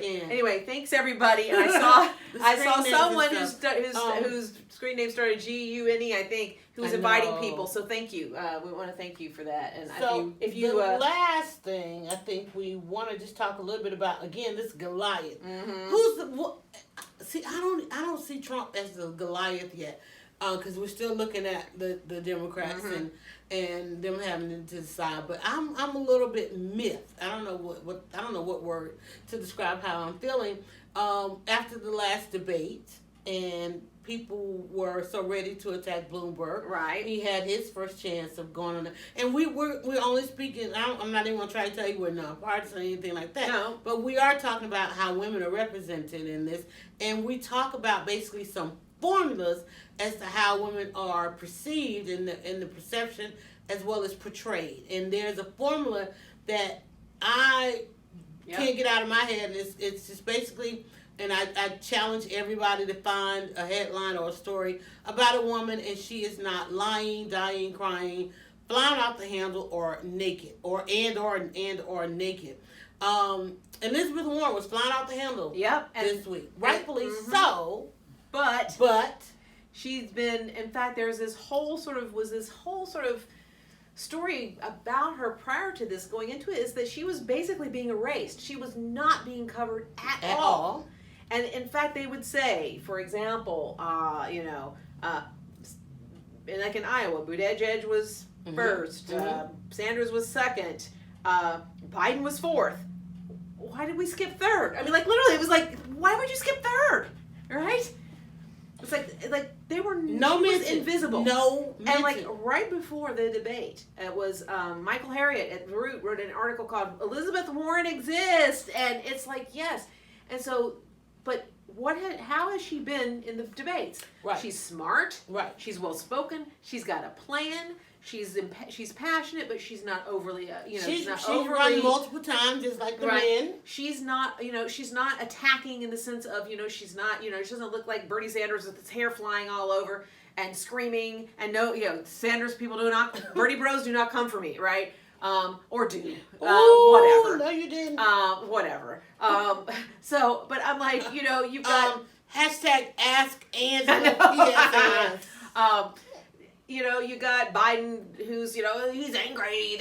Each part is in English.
Anyway, thanks everybody. And I saw someone whose screen name started GUNE, I think, who was inviting people. So thank you. We want to thank you for that. And so the last thing I think we want to just talk a little bit about, again, this Goliath. Mm-hmm. Who's the? See, I don't see Trump as the Goliath yet, because we're still looking at the Democrats and them having to decide. But I'm a little bit miffed. I don't know what word to describe how I'm feeling after the last debate, and people were so ready to attack Bloomberg. Right. He had his first chance of going on, and we're only speaking. I'm not even gonna try to tell you we're nonpartisan or anything like that. No. But we are talking about how women are represented in this, and we talk about basically some formulas as to how women are perceived in the perception as well as portrayed. And there's a formula that I can't get out of my head. It's just basically, and I challenge everybody to find a headline or a story about a woman and she is not lying, dying, crying, flying off the handle, or naked, or naked. Elizabeth Warren was flying off the handle this week. Rightfully so. But she's been, in fact, there's this whole sort of story about her prior to this going into it, is that she was basically being erased. She was not being covered at all. And in fact, they would say, for example, like in Iowa, Buttigieg was first, Sanders was second, Biden was fourth. Why did we skip third? I mean, like, literally, it was like, why would you skip third? Right? It's like they were invisible. No mention. And like right before the debate, it was Michael Harriot at The Root wrote an article called "Elizabeth Warren Exists," and it's like, yes. And so, but how has she been in the debates? Right. She's smart. Right. She's well spoken. She's got a plan. She's passionate, but she's not overly, she's run multiple times, just like the men. She's not, she's not attacking in the sense of, she's not, she doesn't look like Bernie Sanders with his hair flying all over and screaming. And Sanders people Bernie bros do not come for me, right? Or do. Whatever. No, you didn't. Whatever. But I'm like, you've got hashtag Ask Angela. You got Biden, who's, he's angry.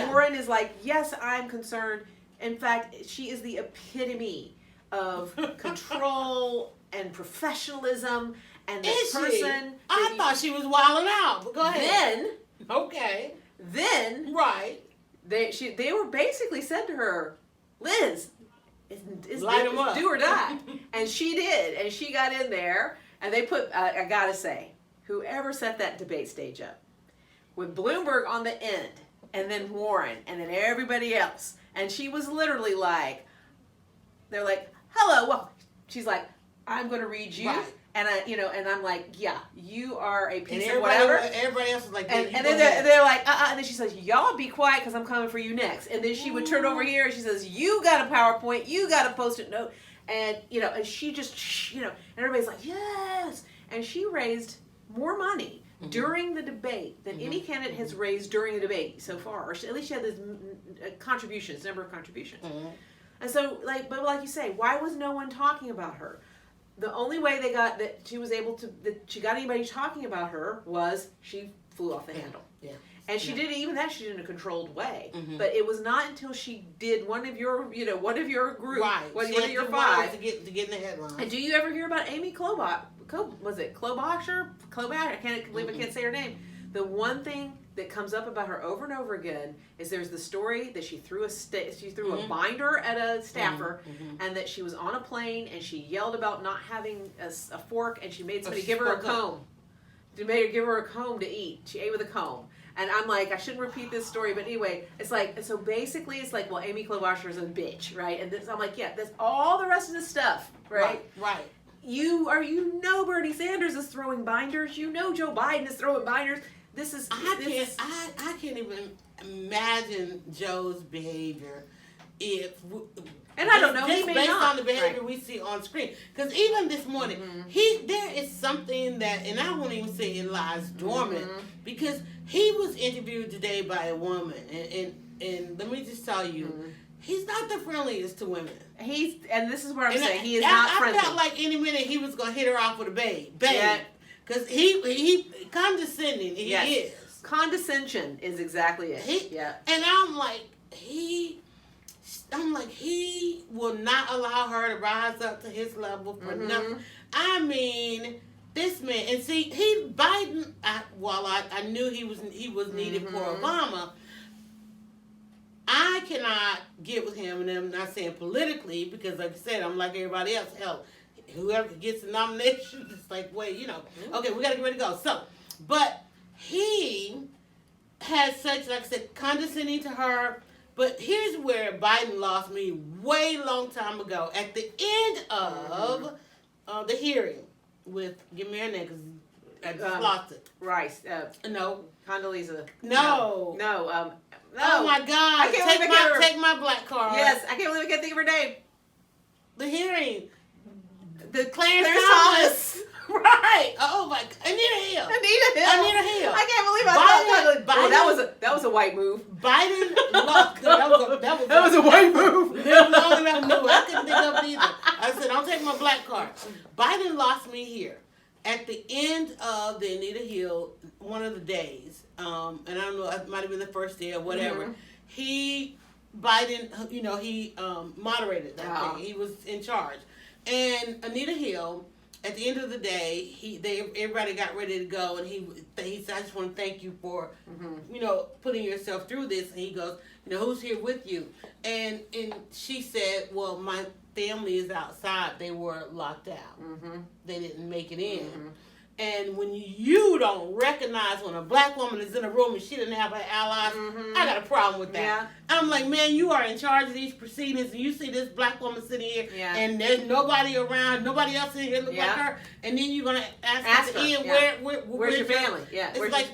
Warren is like, yes, I'm concerned. In fact, she is the epitome of control and professionation. And this person, I thought she was wilding out. But go ahead. Then, right. They were basically said to her, Liz, light them up. Do or die. And she did. And she got in there. And they put, I gotta say, whoever set that debate stage up, with Bloomberg on the end, and then Warren, and then everybody else, and she was literally like, they're like, hello, well, she's like, I'm going to read you, and and I'm like, yeah, you are a piece of whatever. Everybody else was like, and then they're like, and then she says, y'all be quiet because I'm coming for you next, and then she would turn over here and she says, you got a PowerPoint, you got a Post-it note, and and she just, and everybody's like, yes, and she raised more money during the debate than any candidate has raised during a debate so far, or at least she had this number of contributions. And so, but like you say, why was no one talking about her? The only way they got that she got anybody talking about her was she flew off the handle. Yeah. And she did even that. She did in a controlled way. But it was not until she did one of your group, one of your five to get in the headline. And do you ever hear about Amy Klobuchar? Was it Klobuchar? I can't believe I can't say her name. The one thing that comes up about her over and over again is there's the story that she threw a binder at a staffer, and that she was on a plane and she yelled about not having a fork, and she made somebody give her a comb. She made her give her a comb to eat. She ate with a comb. And I'm like, I shouldn't repeat this story, but anyway, it's like, so basically it's like, well, Amy Klobuchar is a bitch, right? And this, I'm like, yeah, that's all the rest of the stuff, right? Right. You know Bernie Sanders is throwing binders. You know Joe Biden is throwing binders. I can't even imagine Joe's behavior and I don't know, just he may based not. on the behavior we see on screen. Because even this morning, there is something that, and I won't even say it lies dormant, because he was interviewed today by a woman, and let me just tell you, he's not the friendliest to women. And this is what I'm saying. He is not friendly. I felt like any minute he was gonna hit her off with a babe, because he condescending. He is. Condescension is exactly it. And I'm like he will not allow her to rise up to his level for nothing. I mean, this man, and see, Biden. While I knew he was needed for Obama, I cannot get with him, and I'm not saying politically, because like I said, I'm like everybody else. Hell, whoever gets the nomination, it's like, wait, okay, we gotta get ready to go. So, but he has such, like I said, condescending to her. But here's where Biden lost me way long time ago. At the end of the hearing with, give me her name, because I just lost it. Rice. No. Condoleezza. No. No. Oh my God! Take my black card. Yes, I can't believe I can't think of her name. The hearing. The Clarence Thomas. Right. Oh my God. Anita Hill. I can't believe I thought that was a white move. Biden lost. That was a white move. Lived long enough. No, I couldn't think of it either. I said, I'll take my black card. Biden lost me here. At the end of the Anita Hill, one of the days, and I don't know, it might have been the first day or whatever, Biden, he moderated that thing. He was in charge. And Anita Hill, at the end of the day, everybody got ready to go, and he said, I just want to thank you for, putting yourself through this. And he goes, who's here with you? And she said, well, my family is outside. They were locked out. They didn't make it in. And when you don't recognize when a black woman is in a room and she didn't have her allies, I got a problem with that. Yeah. I'm like, man, you are in charge of these proceedings, and you see this black woman sitting here, and there's nobody around, nobody else in here look like her, and then you're gonna ask at the end, where's your family? Yeah, it's like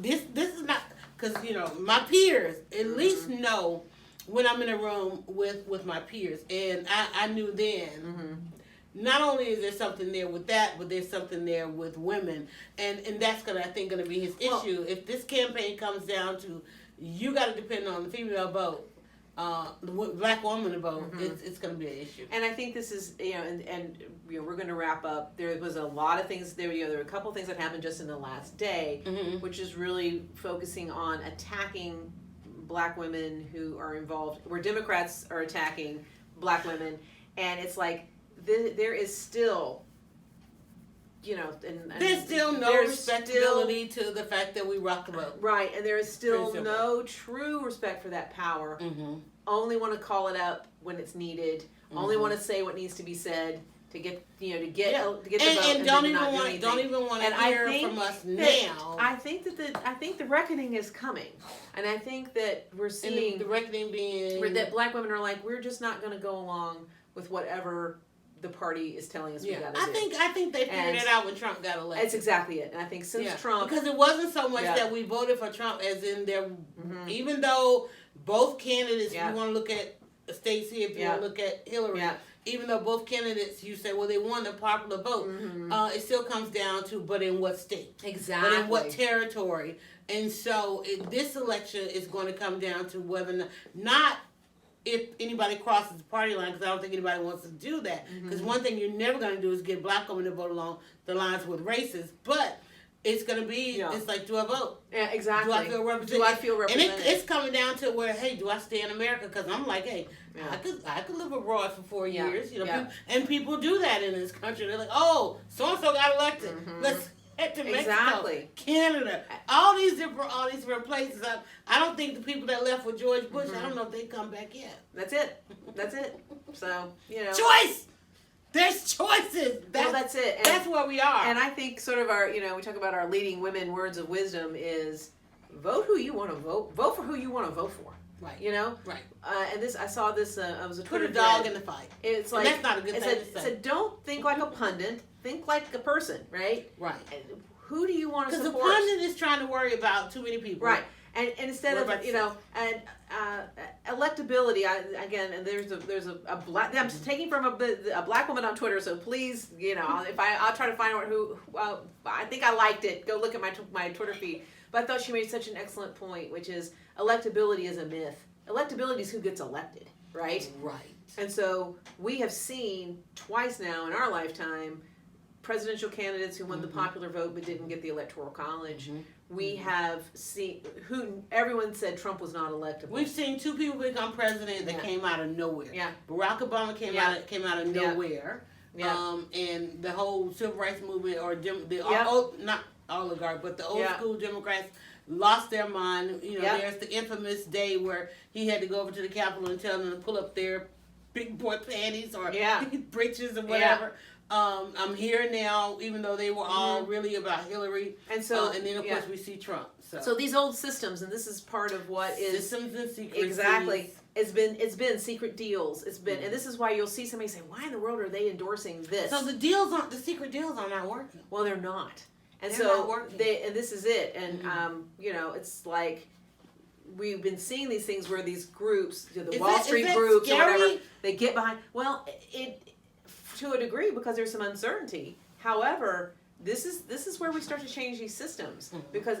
this is not, because my peers at least know when I'm in a room with my peers, and I knew then. Not only is there something there with that, but there's something there with women, and that's going to be his issue. If this campaign comes down to you got to depend on the female vote, the black woman vote, it's going to be an issue. And I think this is and we're going to wrap up. There was a lot of things there. There were a couple things that happened just in the last day, which is really focusing on attacking black women who are involved, where Democrats are attacking black women, and it's like. There is still, there's still no respectability to the fact that we rock the boat. Right, and there is still no true respect for that power. Only want to call it up when it's needed. Only want to say what needs to be said to get the vote. And don't even want to hear from us now. I think the reckoning is coming, and I think that we're seeing the reckoning being that black women are like, we're just not going to go along with whatever the party is telling us we got to do. I think they figured it out when Trump got elected. That's exactly it. And I think since Trump... Because it wasn't so much that we voted for Trump as in there... Even though both candidates, if you want to look at Stacey, if you want to look at Hillary, even though both candidates, you say, well, they won the popular vote, it still comes down to, but in what state? Exactly. But in what territory? And so this election is going to come down to whether not if anybody crosses the party line, because I don't think anybody wants to do that. Because one thing you're never going to do is get black women to vote along the lines with races. But it's going to be, it's like, do I vote? Yeah, exactly. Do I feel represented? Do I feel represented? And it's coming down to where, hey, do I stay in America? Because I'm like, hey, I could live abroad for 4 years. And people do that in this country. They're like, oh, so-and-so got elected. Let's head to Mexico, Canada, all these different places. I don't think the people that left with George Bush, I don't know if they come back yet. That's it. So, choice. There's choices. That's it. And that's where we are. And I think sort of our, we talk about our leading women words of wisdom is vote who you want to vote. Vote for who you want to vote for. Right. Right. And I saw this. I was a put Twitter a dog thread. in the fight. It's like and that's not a good thing to say. It said, don't think like a pundit. Think like a person. Right. Right. And who do you want to support? Because the pundit is trying to worry about too many people. Right. And instead of and electability, and there's a black. I'm taking from a black woman on Twitter. So please, if I'll try to find out who. Well, I think I liked it. Go look at my Twitter feed. But I thought she made such an excellent point, which is electability is a myth. Electability is who gets elected. right? Right. And so we have seen twice now in our lifetime presidential candidates who won the popular vote but didn't get the electoral college. We have seen who everyone said Trump was not electable. We've seen two people become president that came out of nowhere. Yeah. Barack Obama came out of nowhere. Yeah. And the whole civil rights movement, or not oligarch, but the old school Democrats lost their mind. You know, there's the infamous day where he had to go over to the Capitol and tell them to pull up their big boy panties or breeches or whatever. I'm here now, even though they were all really about Hillary. And so, and then of course we see Trump. So these old systems, and this is part of what is systems and secrets. Exactly. It's been secret deals. It's been, and this is why you'll see somebody say, "Why in the world are they endorsing this?" So the secret deals are not working. Well, they're not, and they're so not working. and this is it, and you know, it's like we've been seeing these things where these groups, the Wall Street groups or whatever, they get behind. Well, it to a degree because there's some uncertainty. However, this is where we start to change these systems because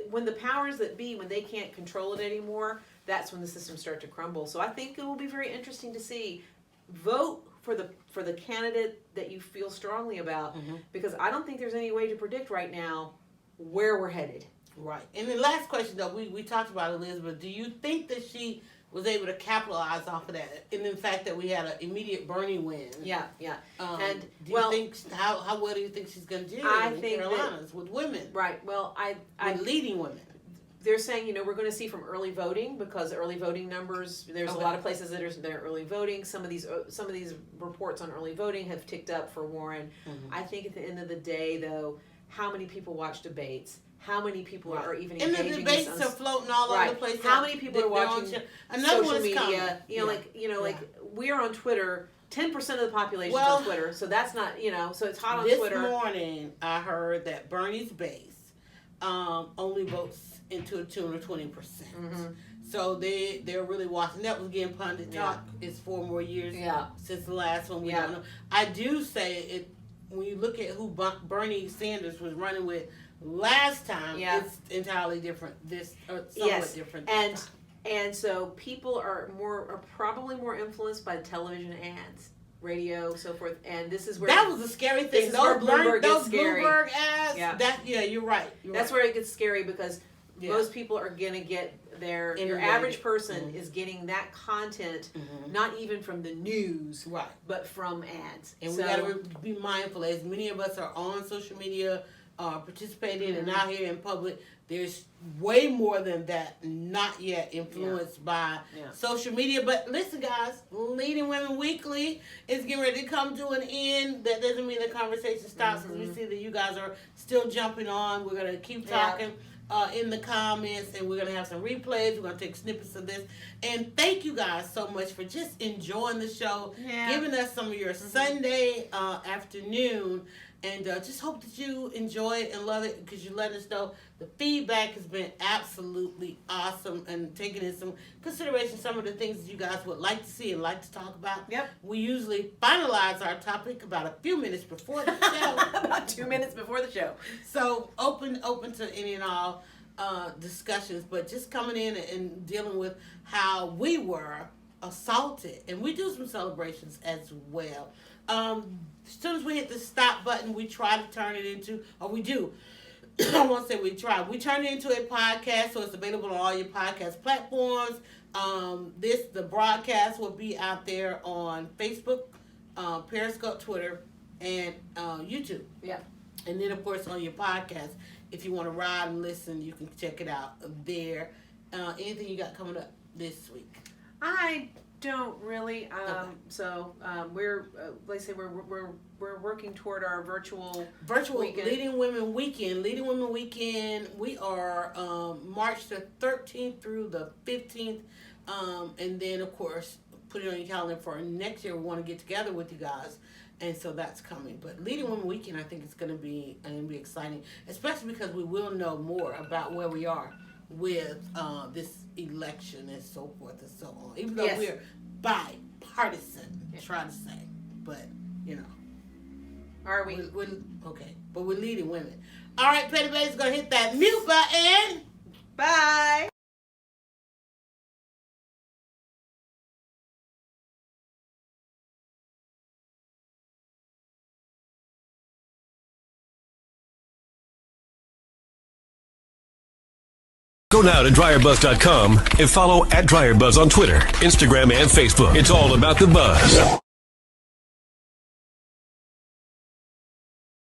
when the powers that be, when they can't control it anymore, that's when the systems start to crumble. So I think it will be very interesting to see. Vote for the candidate that you feel strongly about because I don't think there's any way to predict right now where we're headed. Right. And the last question though, we talked about Elizabeth. Do you think that she was able to capitalize off of that, and the fact that we had an immediate Bernie win? Yeah. And do you think how well do you think she's going to do in the Carolinas with women? Right. Well, with leading women. They're saying, you know, we're going to see from early voting because early voting numbers. There's a lot of places that are early voting. Some of these reports on early voting have ticked up for Warren. I think at the end of the day, though, how many people watch debates? How many people are even engaging? And the debates are floating all over the place. How many people are watching social media? Like we are on Twitter. 10% of the population is on Twitter, so that's not so it's hot on Twitter. This morning, I heard that Bernie's base only votes into a tune of 20%. So they're really watching. That was getting pundit talk. It's 4 more years since the last one. We don't know. I do say it when you look at who Bernie Sanders was running with last time. It's entirely different. Somewhat different. And so people are probably more influenced by television ads, radio, so forth. And this is where that was a scary thing. Those Bloomberg ads. You're right. That's where it gets scary because most people are gonna get your average person is getting that content not even from the news, but from ads. And we gotta be mindful. As many of us are on social media, participating and out here in public, there's way more than that not yet influenced by social media. But listen, guys, Leading Women Weekly is getting ready to come to an end. That doesn't mean the conversation stops because we see that you guys are still jumping on. We're going to keep talking in the comments, and we're going to have some replays. We're going to take snippets of this. And thank you guys so much for just enjoying the show, giving us some of your Sunday afternoon. And just hope that you enjoy it and love it because you let us know. The feedback has been absolutely awesome and taking in some consideration some of the things that you guys would like to see and like to talk about. We usually finalize our topic about a few minutes before the show. About 2 minutes before the show. So open to any and all discussions, but just coming in and dealing with how we were assaulted. And we do some celebrations as well. As soon as we hit the stop button, we try to turn it into, or we do. I won't say we try. We turn it into a podcast, so it's available on all your podcast platforms. The broadcast will be out there on Facebook, Periscope, Twitter, and YouTube. And then, of course, on your podcast, if you want to ride and listen, you can check it out there. Anything you got coming up this week? I don't really. So we're like I say, we're working toward our virtual weekend. Leading Women Weekend. Leading Women Weekend. We are March the 13th through the 15th, and then of course put it on your calendar for next year. We want to get together with you guys, and so that's coming. But Leading Women Weekend, I think it's going to be exciting, especially because we will know more about where we are with this election and so forth and so on. Even though we're bipartisan, try to say, but are we? We're okay, but we're leading women. All right, Petty Baby's gonna hit that mute button. Bye. Go now to dryerbuzz.com and follow @dryerbuzz on Twitter, Instagram, and Facebook. It's all about the buzz.